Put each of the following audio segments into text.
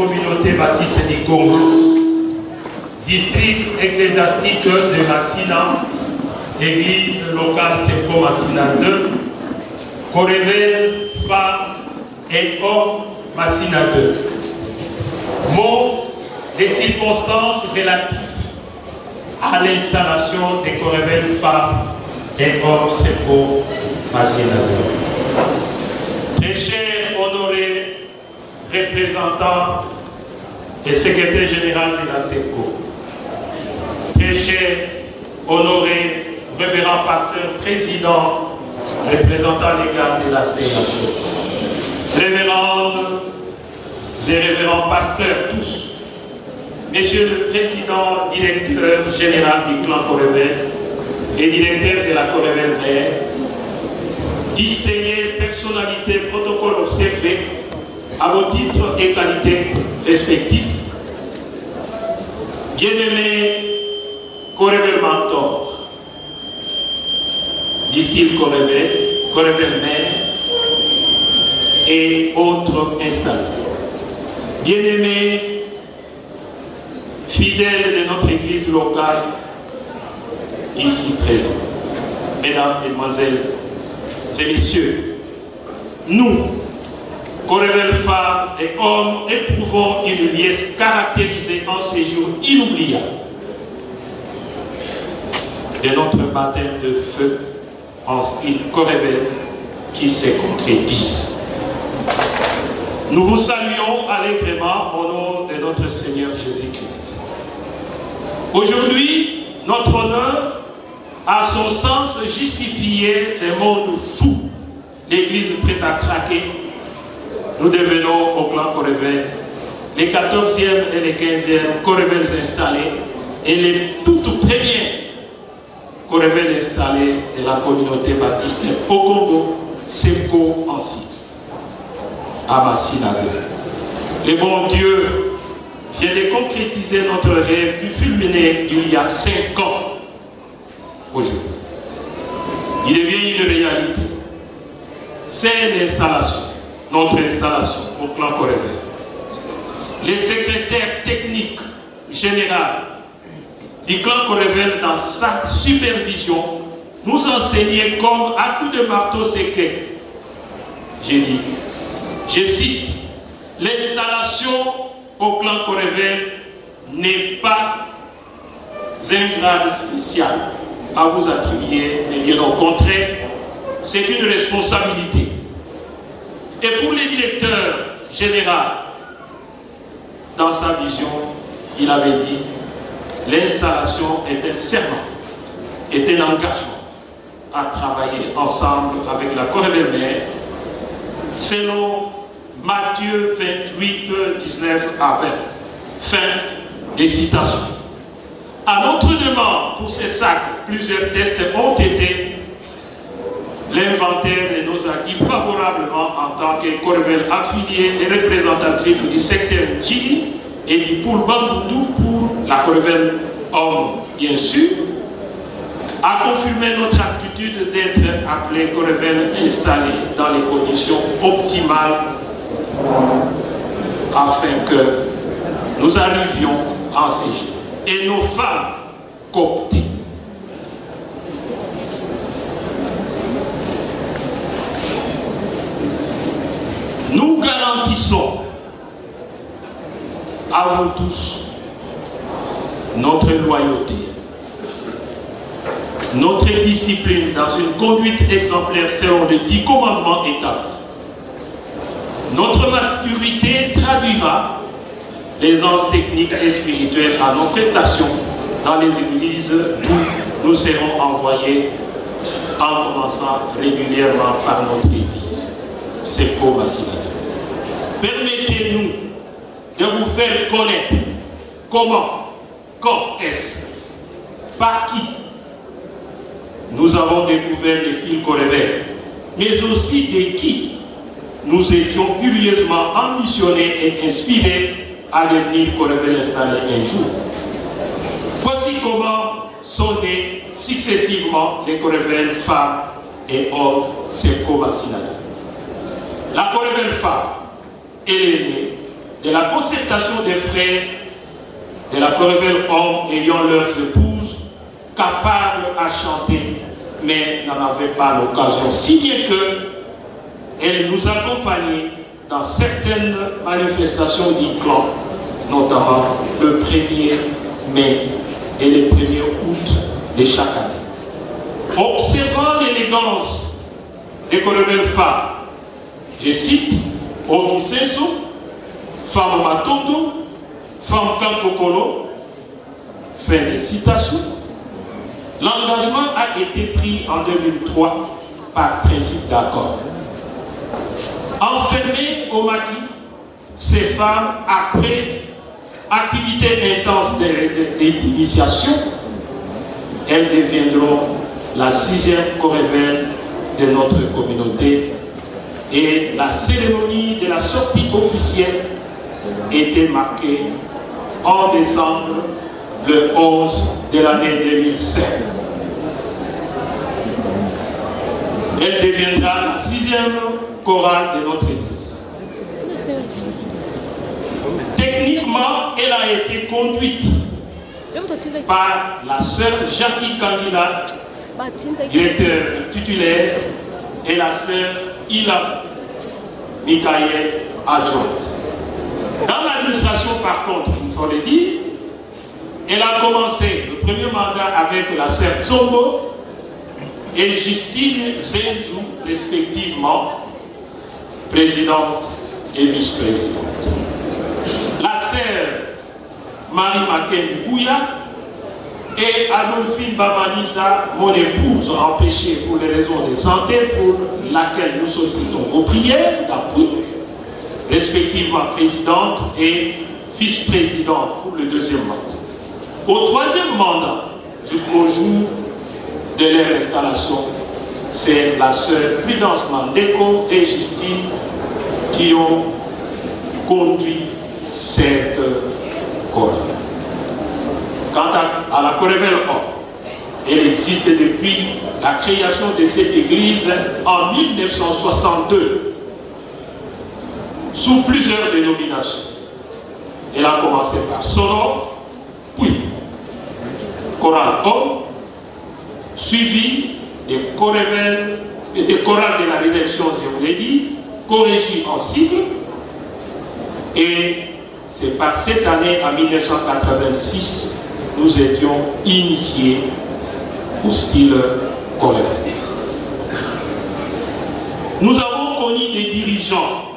communauté baptiste du Congo, district ecclésiastique de Massina, église locale Seco Massina 2, Corével, femmes et hommes Massina 2. Mots des circonstances relatives à l'installation des Corével, femmes et hommes Seco Massina 2. Très cher honoré représentant et secrétaire général de la SECO, très cher honoré révérend pasteur président représentant légal de la CAC, révérendes et révérends pasteurs tous, Monsieur le Président, directeur général du clan Corével et directeur de la Corével Vert, distinguées personnalités, protocoles observés à vos titres et qualités respectifs, bien-aimés Corével Mentor, disent-ils Corével Mère et autres installés. Bien-aimés fidèles de notre église locale, ici présents, mesdames, mesdemoiselles et messieurs, nous, Corével femmes et hommes, éprouvons une liesse caractérisée en ces jours inoubliables de notre baptême de feu en style Corével qui se concrétise. Nous vous saluons allègrement au nom de notre Seigneur Jésus-Christ. Aujourd'hui, notre honneur a son sens justifié des mondes fous. L'Église prête à craquer. Nous devenons au clan Corével les 14e et les 15e Corévels installés et les toutes premières Corévels installés de la communauté baptiste au Congo, SECO en Syrie, à Massina 2. Le bon Dieu vient de concrétiser notre rêve du fulminé il y a 5 ans aujourd'hui. Il devient une réalité. C'est une installation, notre installation au clan Corével. Les secrétaires techniques généraux du clan Corével, dans sa supervision, nous enseignaient comme à coup de marteau séqué. J'ai dit, je cite, l'installation au clan Corével n'est pas un grade spécial à vous attribuer, mais bien au contraire, c'est une responsabilité. Et pour les directeurs généraux, dans sa vision, il avait dit, l'installation est un serment, est un engagement à travailler ensemble avec la Corével Mère, selon Matthieu 28, 19 à 20. Fin des citations. À notre demande pour ces sacres, plusieurs tests ont été l'inventaire de nos acquis favorablement en tant que Corével affilié et représentatif du secteur Djili et du Poul Bandundu pour la Corével homme, bien sûr, a confirmé notre aptitude d'être appelé Corével installé dans les conditions optimales afin que nous arrivions en ces jours. Et nos femmes coptées. Nous garantissons à vous tous notre loyauté, notre discipline dans une conduite exemplaire selon les 10 commandements établis. Notre maturité traduira l'aisance technique et spirituelle à nos prestations dans les églises où nous serons envoyés en commençant régulièrement par notre église. C'est pour Massina. Permettez-nous de vous faire connaître comment, quand est-ce, par qui nous avons découvert le style Corével, mais aussi de qui nous étions curieusement ambitionnés et inspirés à devenir Corével installé un jour. Voici comment sont nés successivement les Corével femmes et hommes Seco Massina. La Corével femme, elle est née de la concertation des frères de la Corrévelle hommes ayant leurs épouses capables à chanter, mais n'en avaient pas l'occasion, si bien qu'elles nous accompagnaient dans certaines manifestations du clan, notamment le 1er mai et le 1er août de chaque année. Observant l'élégance des Corrévelles femmes, je cite, Ogiseso, femme Matondo, femme Kankokolo, fin de citation. L'engagement a été pris en 2003 par principe d'accord. Enfermées au maquis, ces femmes, après activité intense d'initiation, elles deviendront la 6e Corrévelle de notre communauté et la cérémonie de la sortie officielle était marquée en décembre le 11 de l'année 2007. Elle deviendra la 6e chorale de notre église. Techniquement, elle a été conduite par la sœur Jackie Kangila, directeur titulaire, et la sœur Ila Michael adjointe. Dans l'administration, par contre, il faut le dire, elle a commencé le premier mandat avec la sœur Tsongo et Justine Zendou, respectivement, présidente et vice-présidente. La sœur Marie-Maken Bouya et Adolphine Bamanissa, mon épouse, empêchée pour les raisons de santé, pour laquelle nous sollicitons vos prières d'appui, respectivement présidente et vice-présidente pour le 2e mandat. Au 3e mandat, jusqu'au jour de leur installation, c'est la sœur Prudence Mandeko et Justine qui ont conduit cette chorale. Quant à la Corrévelle Homme, elle existe depuis la création de cette église en 1962, sous plusieurs dénominations. Elle a commencé par Sonore, puis chorale Homme, suivi des Corrévelles et des chorales de la rédemption, je vous l'ai dit, corrigées en cycle, et c'est par cette année, en 1986, nous étions initiés au style Corrévelle. Nous avons connu des dirigeants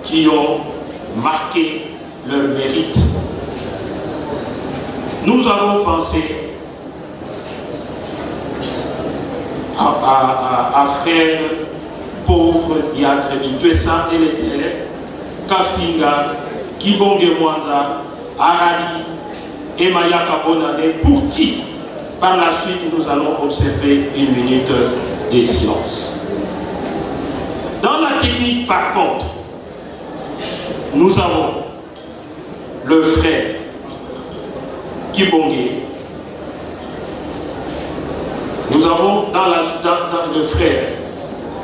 qui ont marqué leur mérite. Nous avons pensé à frère pauvre Diacre Mitwessa et les Kafinga, Kibonge Mwanza, Arali et Mayaka Bonane, pour qui, par la suite, nous allons observer une minute de silence. Dans la technique, par contre, nous avons le frère Kibonge. Nous avons dans le frère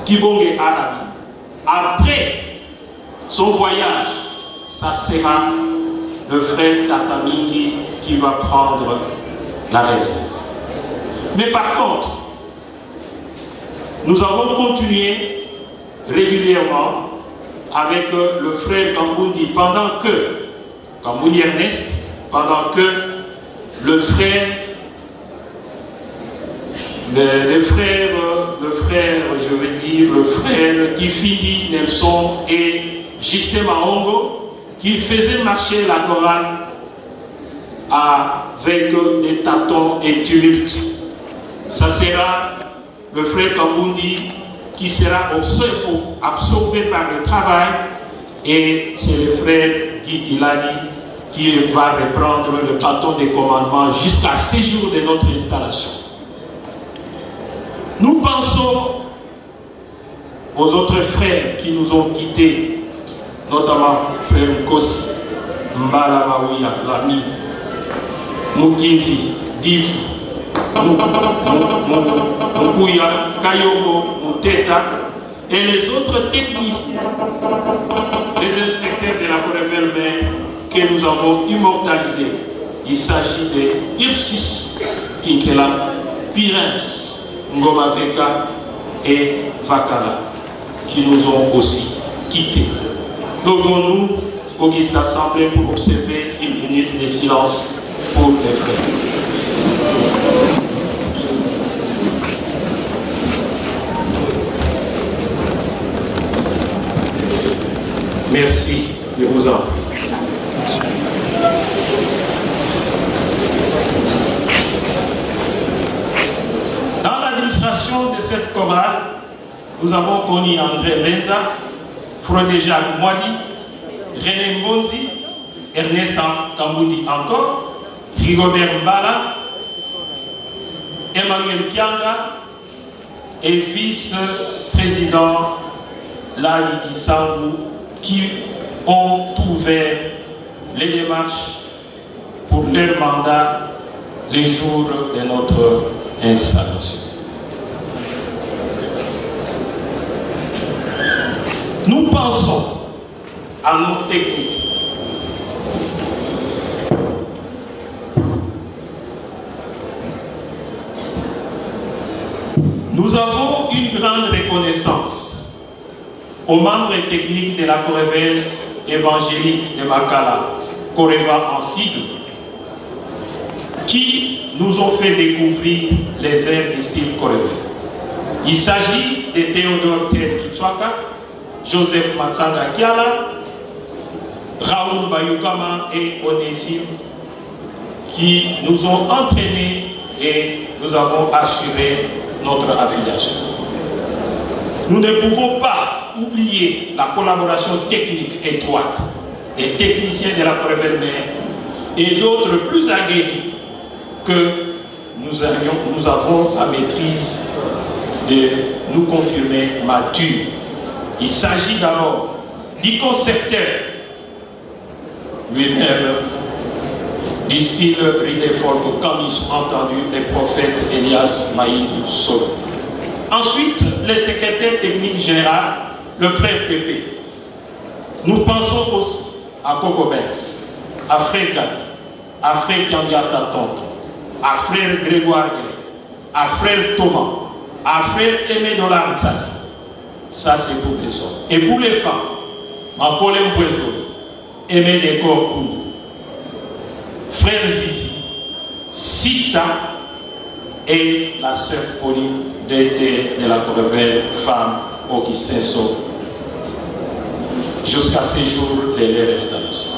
Kibonge Arabi. Après son voyage, ça sera le frère Tatamingi qui va prendre la relève. Mais par contre, nous avons continué régulièrement avec le frère Kambundi pendant que, Kambundi Ernest, pendant que le frère, je veux dire, le frère Kifidi Nelson et Justin Mahongo, qui faisaient marcher la chorale avec des tâtons et tumultes. Ça sera le frère Kambundi qui sera absorbé par le travail, et c'est le frère Guy Kilani qui va reprendre le bâton des commandements jusqu'à ce jour de notre installation. Nous pensons aux autres frères qui nous ont quittés, notamment frère Nkosi, Mbala Maouya, Lami, Mukinzi, Difu, Mouya, Kayoko, Mouteta, et les autres techniciens, les Corrévelle Mère que nous avons immortalisé. Il s'agit de Irsis Kinkela, Pirens, Ngoma Veka et Vakala, qui nous ont aussi quittés. Levons-nous, Auguste Assemblée, pour observer une minute de silence pour les frères. Merci, je vous en prie. Dans l'administration de cette chorale, nous avons connu André Lenza, Frodé Jacques Moadi, René Mbonzi, Ernest Kamboudi encore, Rigobert Mbala, Emmanuel Kianga et vice-président Lali Sambou, qui ont ouvert les démarches pour leur mandat les jours de notre installation. Nous pensons à nos techniciens. Nous avons une grande reconnaissance aux membres techniques de la Corrévelle évangélique de Makala, Corréva en sigle, qui nous ont fait découvrir les airs du style Corrévelle. Il s'agit de Théodore Kichwaka, Joseph Matsanga Kiala, Raoul Bayukama et Onésime, qui nous ont entraînés et nous avons assuré notre affiliation. Nous ne pouvons pas oublier la collaboration technique étroite des techniciens de la Corrévelle Mère et d'autres plus aguerris que nous avons la maîtrise de nous confirmer matures. Il s'agit d'abord du concepteur lui-même, du style Ridefort, comme ils ont entendu les prophètes Elias Maïd Solo. Ensuite, le secrétaire technique général, le frère Pépé. Nous pensons aussi à Coco Benz, à frère Gabi, à frère Kiangata Tonton, à frère Grégoire Gré, à frère Thomas, à frère Aimé Dolar Tsasi. Ça, c'est pour les hommes. Et pour les femmes, Makolem Bouezo, Aimé Dekor Koulou, frère Zizi, Sita et la sœur Pauline de la Corrévelle femme Augustin So, jusqu'à ces jours de leur installation.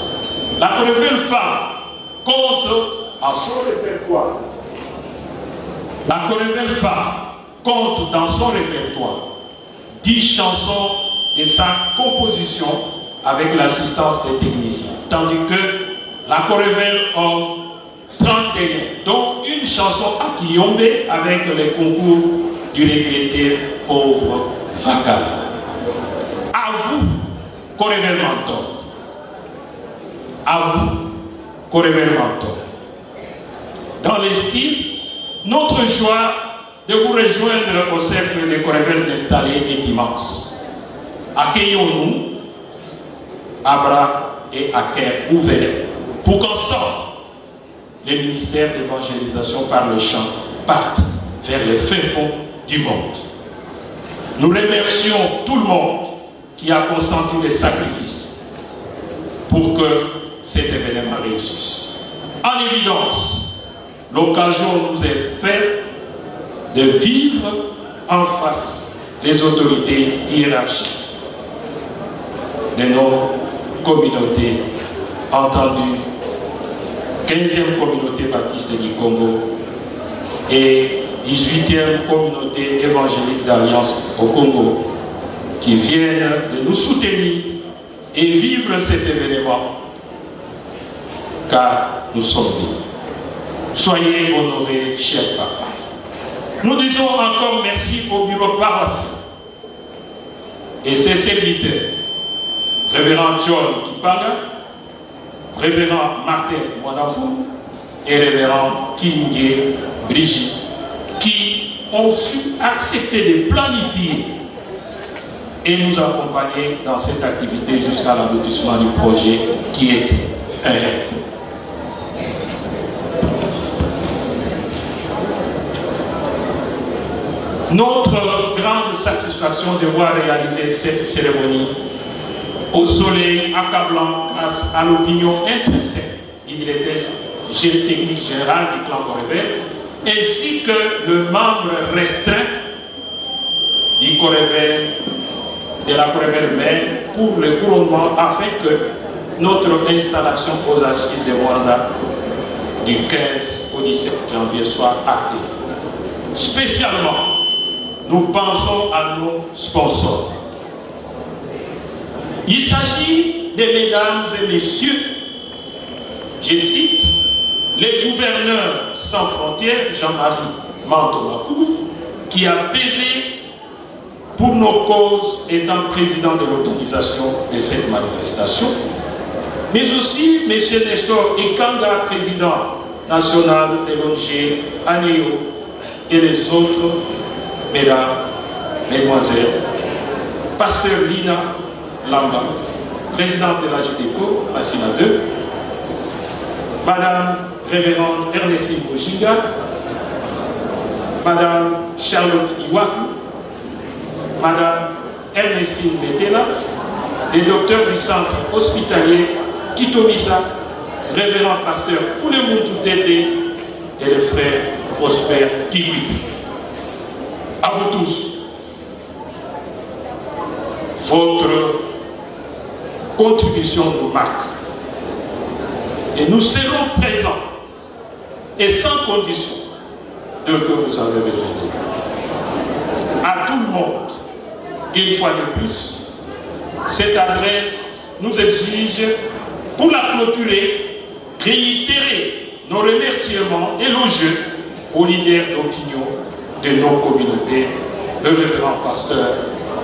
La Corrévelle femme compte à son répertoire. La Corrévelle femme compte dans son répertoire 10 chansons de sa composition avec l'assistance des techniciens, tandis que la Corrévelle homme 31, dont une chanson à Kiyombe avec les concours du regretté pauvre Vakala. À vous, Corrévelle Mentor. À vous, Corrévelle Mentor. Dans les styles, notre joie de vous rejoindre au cercle des Corrévelles installés est immense. Accueillons-nous à bras et à cœur ouverts pour qu'ensemble, les ministères d'évangélisation par le chant partent vers les fins fonds du monde. Nous remercions tout le monde qui a consenti les sacrifices pour que cet événement réussisse. En évidence, l'occasion nous est faite de vivre en face des autorités hiérarchiques de nos communautés entendues, 15e communauté baptiste du Congo et 18e communauté évangélique d'Alliance au Congo, qui viennent de nous soutenir et vivre cet événement, car nous sommes libres. Soyez honorés, chers papas. Nous disons encore merci au bureau paroissial et ses serviteurs, révérend John Kipanga, révérend Martin Mwanafou et révérend Kingé Brigitte, qui ont su accepter de planifier et nous accompagner dans cette activité jusqu'à l'aboutissement du projet qui est un rêve. Notre grande satisfaction de voir réaliser cette cérémonie au soleil accablant grâce à l'opinion intrinsèque du directeur technique général du clan Corével, ainsi que le membre restreint du Corével, de la Corével mère, pour le couronnement afin que notre installation aux assises de Rwanda du 15 au 17 janvier soit actée. Spécialement, nous pensons à nos sponsors. Il s'agit des mesdames et messieurs, je cite, les gouverneurs sans frontières, Jean-Marie Mantomakou, qui a pesé pour nos causes étant président de l'organisation de cette manifestation, mais aussi M. Nestor Ekanga, président national de l'ONG ANEO, et les autres mesdames, mesdemoiselles, pasteur Lina Lamba, présidente de la JDECO, Massina 2, Madame Révérende Ernestine Mojinga, Madame Charlotte Iwaku, Madame Ernestine Betela, les docteurs du centre hospitalier Kitomisa, Révérend pasteur pour le monde tout aidé et le frère Prosper Kiwi. À vous tous, votre contribution nous marque. Et nous serons présents et sans condition de que vous avez besoin de nous. À tout le monde, une fois de plus, cette adresse nous exige, pour la clôturer, réitérer nos remerciements élogieux aux leaders d'opinion de nos communautés, le révérend pasteur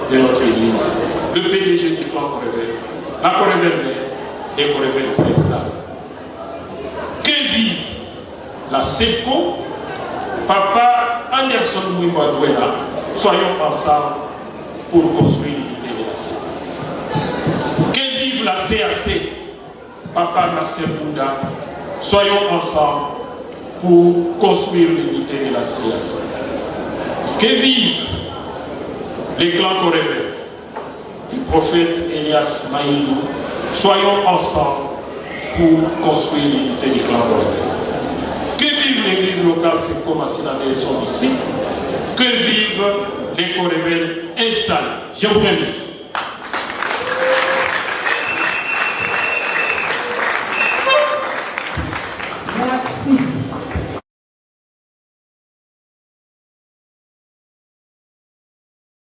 de notre église, le PDG du clan Corével, la Corével mère et Corével s'installe. Que vive la CEPCO, Papa Anderson Mouimba-Douena, soyons ensemble pour construire l'unité de la CEPCO. Que vive la CAC, Papa Marcel Bouda, soyons ensemble pour construire l'unité de la CAC. Que vive les clans Corével, le prophète Elias Maïlou, soyons ensemble pour construire l'unité du clan Corével. Que vive l'église locale Seko Massina et son district, que vivent les Corével installés. Je vous remercie.